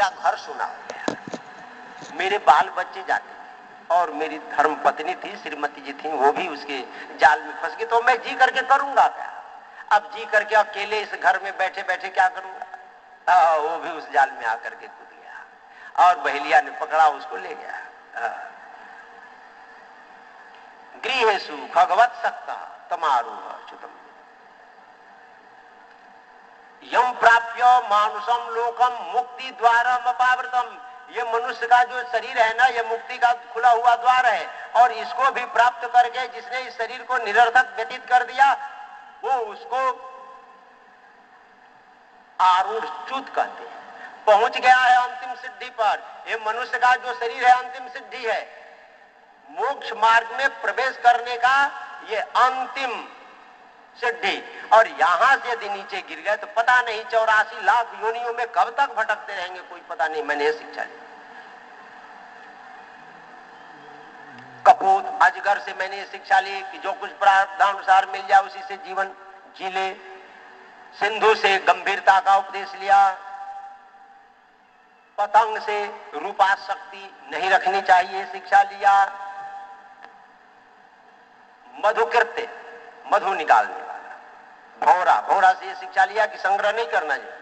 मेरा घर सुना हो गया, मेरे बाल बच्चे जाते थे और मेरी धर्म पत्नी थी, श्रीमती जी थी, वो भी उसके जाल में फंस गई, तो मैं जी करके करूंगा क्या? अब जी करके अकेले इस घर में बैठे बैठे क्या करूंगा? वो भी उस जाल में आकर के कूद गया और बहेलिया ने पकड़ा, उसको ले गया। गृहेषु खगवत सक्ता तमारूह च्युतम यम प्राप्य मानुषम लोकम मुक्ति द्वारम अपावृतम। ये मनुष्य का जो शरीर है ना, ये मुक्ति का खुला हुआ द्वार है, और इसको भी प्राप्त करके जिसने इस शरीर को निरर्थक व्यतीत कर दिया, वो उसको आरूढ़ च्युत कहते हैं, पहुंच गया है अंतिम सिद्धि पर। ये मनुष्य का जो शरीर है अंतिम सिद्धि है, मोक्ष मार्ग में प्रवेश करने का ये अंतिम सिद्धि। और यहां से यदि नीचे गिर गए तो पता नहीं 84 लाख योनियों में कब तक भटकते रहेंगे, कोई पता नहीं। मैंने शिक्षा ली कपूत अजगर से, मैंने शिक्षा ली कि जो कुछ प्रारब्धानुसार मिल जाए उसी से जीवन जी ले। सिंधु से गंभीरता का उपदेश लिया, पतंग से रूपाशक्ति नहीं रखनी चाहिए शिक्षा लिया, मधुकृत्य मधु निकालने वाला भौरा, भौरा से ये शिक्षा लिया कि संग्रह नहीं करना चाहिए।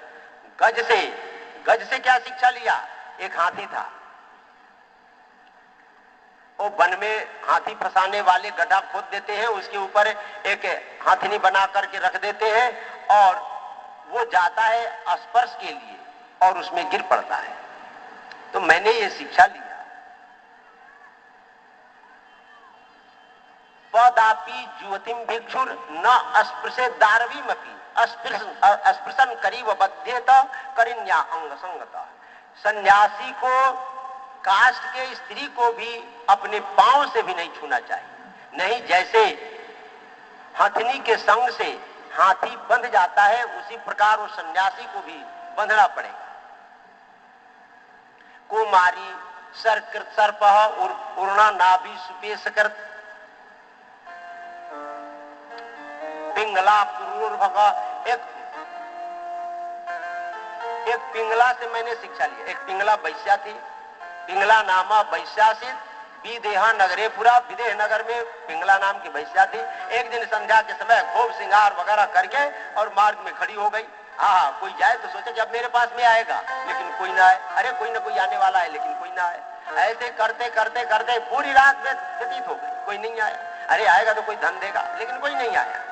गज से क्या शिक्षा लिया? एक हाथी था, वो वन में हाथी फंसाने वाले गड्ढा खोद देते हैं, उसके ऊपर एक हाथनी बना करके रख देते हैं और वो जाता है स्पर्श के लिए और उसमें गिर पड़ता है। तो मैंने ये शिक्षा लिया, पदापि जुवतिम भिक्षुर न अस्पृशे दारवीमपि अस्पृशन करीब बध्येत करिन्या अंग संगता। सन्यासी को, कास्ट के स्त्री को भी अपने पांव से भी नहीं छूना चाहिए। नहीं, जैसे हथनी के संग से हाथी बंध जाता है, उसी प्रकार वो सन्यासी को भी बंधना पड़ेगा। कुमारी सरकृत सर्पः उर्णा नाभि सुपेशकृत पिंगला पुरूर्भगा। एक पिंगला से मैंने शिक्षा लिया। एक पिंगला वैश्या थी, पिंगला नामा वैश्यासित विदेहा नगरे पुरा। विदेह नगर में पिंगला नाम की वैश्या थी। एक दिन संध्या के समय खूब श्रृंगार वगैरह करके और मार्ग में खड़ी हो गई। हाँ, कोई जाए तो सोचे कि अब मेरे पास में आएगा, लेकिन कोई ना आए। अरे कोई ना कोई आने वाला है, लेकिन कोई ना आए। ऐसे करते करते करते पूरी रात में व्यतीत हो गई, कोई नहीं आया। अरे आएगा तो कोई धन देगा, लेकिन कोई नहीं आया।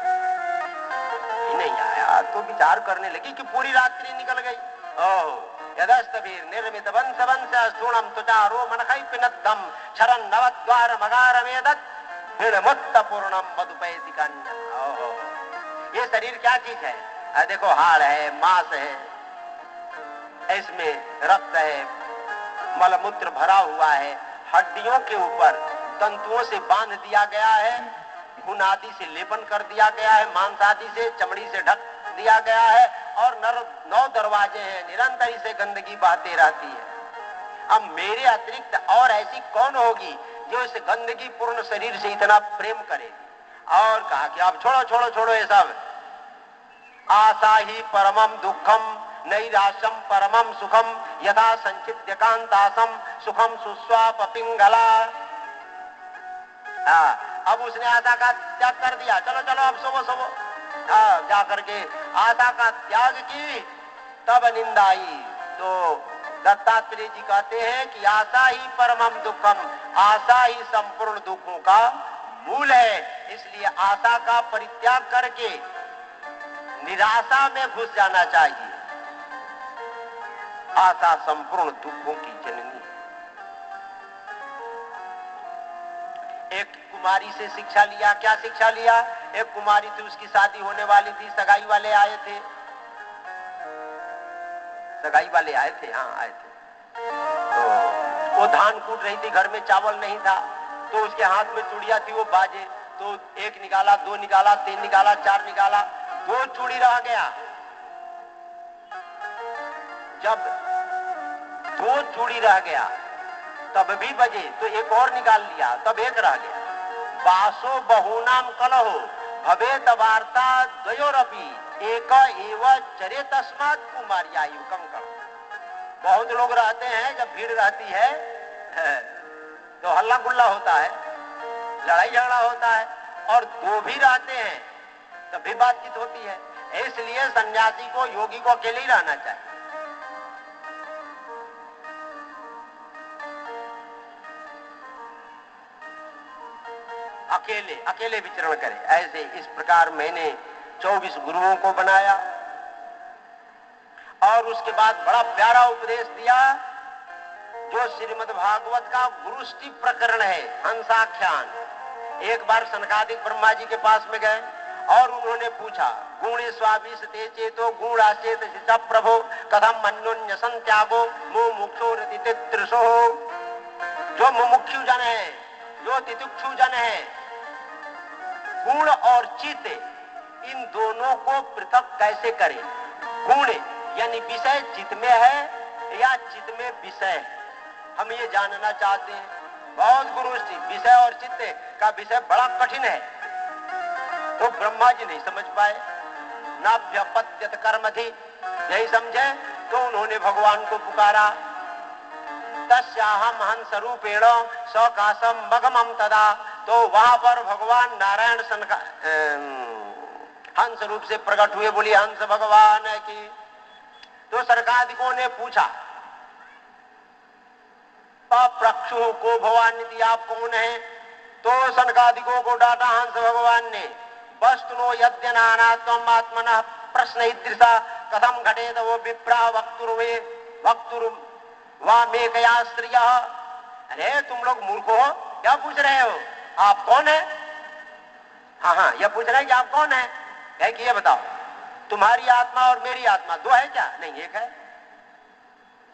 नहीं आया तो विचार करने लगी कि पूरी रात्रि निकल गई। यदस्तवीर निर्मित वंश वंश स्थूणम तुचारो मनखै पिनद्धम शरण नवद्वार मगारमेदत विणमुत्त पूर्णम मधुपैति कन्या। ये शरीर क्या चीज है? देखो, हाड़ है, मांस है, इसमें रक्त है, मलमूत्र भरा हुआ है, हड्डियों के ऊपर तंतुओं से बांध दिया गया है, खून आदि से लेपन कर दिया गया है, मांस आदि से, चमड़ी से ढक दिया गया है, और 9 दरवाजे हैं, निरंतर इसे गंदगी बहती रहती है। अब मेरे अतिरिक्त और ऐसी कौन होगी जो इस गंदगी पूर्ण शरीर से इतना प्रेम करेगी? और कहा कि अब छोड़ो छोड़ो छोड़ो ये सब। आशा ही परमम दुखम नैराश्यम परमम सुखम यथा संचित्य कांतासम सुखम सुस्वाप पिंगला। अब उसने आशा का त्याग कर दिया। चलो चलो अब सोवो सोवो। जा करके आशा का त्याग की, तब निंदा आई। तो दत्तात्रेय जी कहते हैं कि आशा ही परमम दुखम, आशा ही संपूर्ण दुखों का मूल है। इसलिए आशा का परित्याग करके निराशा में घुस जाना चाहिए। आशा संपूर्ण दुखों की जननी। एक कुमारी से शिक्षा लिया। क्या शिक्षा लिया? एक कुमारी थी, उसकी शादी होने वाली थी, सगाई वाले आए थे, सगाई वाले आए थे, हाँ आए थे। तो वो धान कूट रही थी, घर में चावल नहीं था, तो उसके हाथ में चूड़िया थी, वो बाजे। तो 1 निकाला, 2 निकाला, 3 निकाला, 4 निकाला, 2 चूड़ी रह गया। जब 2 चूड़ी रह गया तब भी बजे, तो एक और निकाल लिया, तब 1 रह गया। बासो बहुनाम कलहो भवेत वार्ता द्वयोरपि एक एव चरे तस्मात् कुमार्यायु कंकण। बहुत लोग रहते हैं, जब भीड़ रहती है तो हल्ला गुल्ला होता है, लड़ाई झगड़ा होता है, और दो भी रहते हैं तब भी बातचीत होती है। इसलिए सन्यासी को, योगी को अकेले ही रहना चाहिए। अकेले अकेले विचरण करे। ऐसे इस प्रकार मैंने 24 गुरुओं को बनाया और उसके बाद बड़ा प्यारा उपदेश दिया जो श्रीमद् भागवत का गुरुष्टि प्रकरण है, हंसाख्यान। एक बार सनकादिक ब्रह्मा जी के पास में गए और उन्होंने पूछा, गुणे स्वाभिषते चेतो गुणाचेत प्रभो कथम अन्योन्य संत्यागो मुमुक्षो तितित्रिशो। जो मुमुक्षु जन है, जो तितिक्षु जन है, गुण और चित, इन दोनों को पृथक कैसे करें? गुण यानी विषय चित में है या चित में विषय है, हम ये जानना चाहते हैं। बहुत गुरुष्टि, विषय और चित्त का विषय बड़ा कठिन है, तो ब्रह्मा जी नहीं समझ पाए। नाभ्यपत्यत कर्म थी, नहीं समझे तो उन्होंने भगवान को पुकारा। तस्याहम हंस रूपेण सकाशम मगमम तदा। तो वहां पर भगवान नारायण हंस रूप से प्रकट हुए। बोली हंस भगवान की। तो सरकादिकों ने पूछा, प्रक्षु को भवान आप कौन है? तो सनकादिकों को डांटा हंस भगवान ने। वस्तुनो यद्य नानात्वम आत्मनः प्रश्न ईदृशा कथम घटेत वो विप्रा वक्तुर्वे वक्तुर वामेकया स्त्रिय। अरे तुम लोग मूर्ख हो, क्या पूछ रहे हो? आप कौन है? हाँ, यह पूछ रहे हैं कि आप कौन है? है कि ये बताओ, तुम्हारी आत्मा और मेरी आत्मा दो है क्या? नहीं, एक है।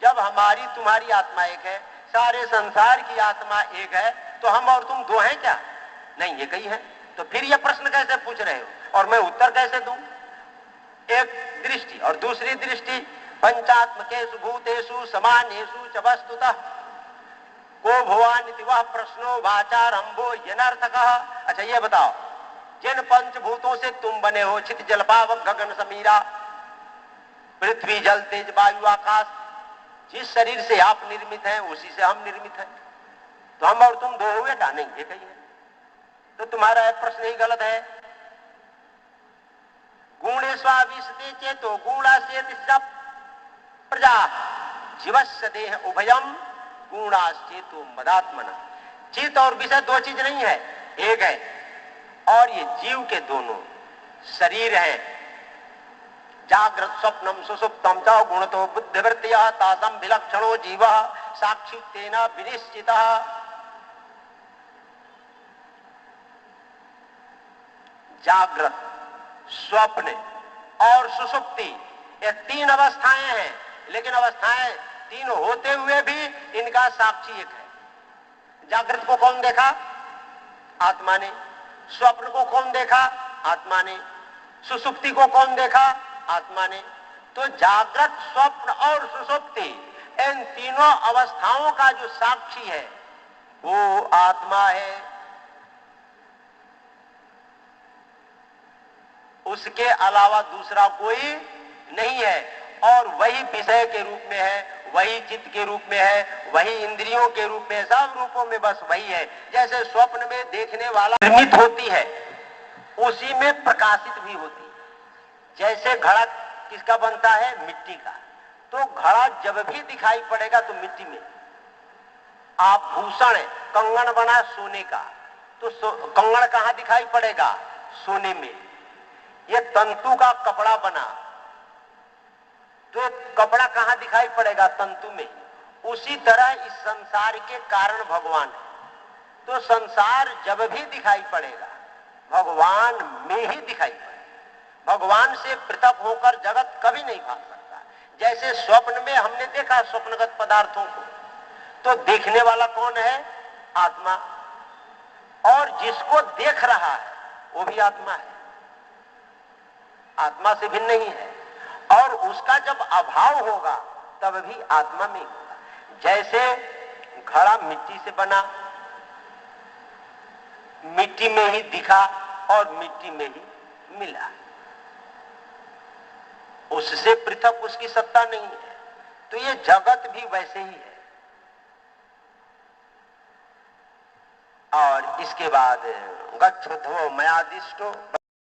जब हमारी तुम्हारी आत्मा एक है, सारे संसार की आत्मा एक है, तो हम और तुम दो हैं क्या? नहीं, एक ही है। तो फिर ये प्रश्न कैसे पूछ रहे हो और मैं उत्तर कैसे दूं? एक दृष्टि और दूसरी दृष्टि, पंचात्मकेषु भूतेषु समानेषु च वस्तुतः को भवानिति वह प्रश्नो वाचारंभो यनर्थकः। अच्छा ये बताओ, जिन पंचभूतों से तुम बने हो, छित जल पावक गगन समीरा, पृथ्वी जल तेज वायु आकाश, जिस शरीर से आप निर्मित हैं उसी से हम निर्मित हैं, तो हम और तुम दो हुए क्या? नहीं, एक ही है। तो तुम्हारा प्रश्न ही गलत है। गुणे स्वाभिषते चेतो गुणाश्चेत प्रजा जीवस्य देह उभयम गुणाश्चेतो मदात्मना। चित और विषय दो चीज नहीं है, एक है। और ये जीव के दोनों शरीर है। जागृत स्वप्नम सुसुप्तम च गुणतो बुद्धिवृत्तियः तासम विलक्षणो जीवः साक्षित्वेन विनिश्चितः। जागृत, स्वप्न और सुसुप्ति, ये तीन अवस्थाएं हैं, लेकिन अवस्थाएं तीन होते हुए भी इनका साक्षी एक है। जागृत को कौन देखा? आत्मा ने। स्वप्न को कौन देखा? आत्मा ने। सुसुप्ति को कौन देखा? आत्मा ने। तो जागृत, स्वप्न और सुसुप्ति, इन तीनों अवस्थाओं का जो साक्षी है वो आत्मा है। उसके अलावा दूसरा कोई नहीं है। और वही विषय के रूप में है, वही चित्त के रूप में है, वही इंद्रियों के रूप में, सब रूपों में बस वही है। जैसे स्वप्न में देखने वाला निर्मित होती है, उसी में प्रकाशित भी होती है। जैसे घड़ा किसका बनता है? मिट्टी का। तो घड़ा जब भी दिखाई पड़ेगा तो मिट्टी में। आभूषण, कंगन बना सोने का, तो कंगन कहां दिखाई पड़ेगा? सोने में। ये तंतु का कपड़ा बना, तो कपड़ा कहां दिखाई पड़ेगा? तंतु में। उसी तरह इस संसार के कारण भगवान है। तो संसार जब भी दिखाई पड़ेगा भगवान में ही दिखाई पड़ेगा। भगवान से पृथक होकर जगत कभी नहीं भाग सकता। जैसे स्वप्न में हमने देखा स्वप्नगत पदार्थों को, तो देखने वाला कौन है? आत्मा। और जिसको देख रहा है वो भी आत्मा है, आत्मा से भिन्न नहीं है। और उसका जब अभाव होगा तब भी आत्मा में होगा। जैसे घड़ा मिट्टी से बना, मिट्टी में ही दिखा और मिट्टी में ही मिला, उससे पृथक उसकी सत्ता नहीं है। तो ये जगत भी वैसे ही है। और इसके बाद गच्छध्वो मयादिष्टो